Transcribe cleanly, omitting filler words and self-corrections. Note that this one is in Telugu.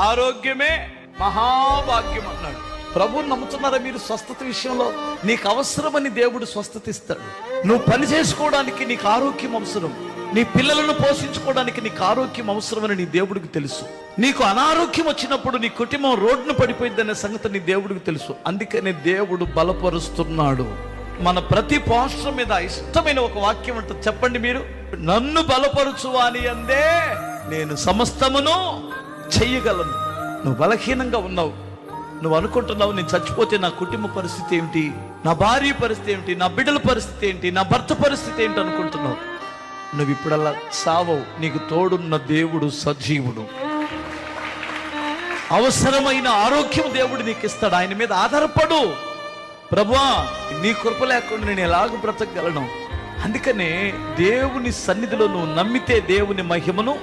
ఆరోగ్యమే మహాభాగ్యం అన్నాడు. ప్రభువుని నమ్ముతున్నారా మీరు? స్వస్థత విషయంలో నీకు అవసరమని దేవుడు స్వస్థత ఇస్తాడు. నువ్వు పని చేసుకోవడానికి నీకు ఆరోగ్యం అవసరం, నీ పిల్లలను పోషించుకోవడానికి నీకు ఆరోగ్యం అవసరమని నీ దేవుడికి తెలుసు. నీకు అనారోగ్యం వచ్చినప్పుడు నీ కుటుంబం రోడ్డును పడిపోయిందనే సంగతి నీ దేవుడికి తెలుసు. అందుకనే దేవుడు బలపరుస్తున్నాడు. మన ప్రతి పోస్టర్ మీద ఇష్టమైన ఒక వాక్యం ఉంటుంది, చెప్పండి మీరు. నన్ను బలపరుచువాని అందే నేను సమస్తమును చెయ్యగలను. నువ్వు బలహీనంగా ఉన్నావు, నువ్వు అనుకుంటున్నావు నేను చచ్చిపోతే నా కుటుంబ పరిస్థితి ఏమిటి, నా భార్య పరిస్థితి ఏమిటి, నా బిడ్డల పరిస్థితి ఏంటి, నా భర్త పరిస్థితి ఏంటి అనుకుంటున్నావు. నువ్వు ఇప్పుడల్లా సావవు. నీకు తోడున్న దేవుడు సజీవుడు. అవసరమైన ఆరోగ్యం దేవుడు నీకు ఇస్తాడు. ఆయన మీద ఆధారపడు. ప్రభువా, నీ కృప లేకుండా నేను ఎలాగ బ్రతకగలను? అందుకనే దేవుని సన్నిధిలో నువ్వు నమ్మితే దేవుని మహిమను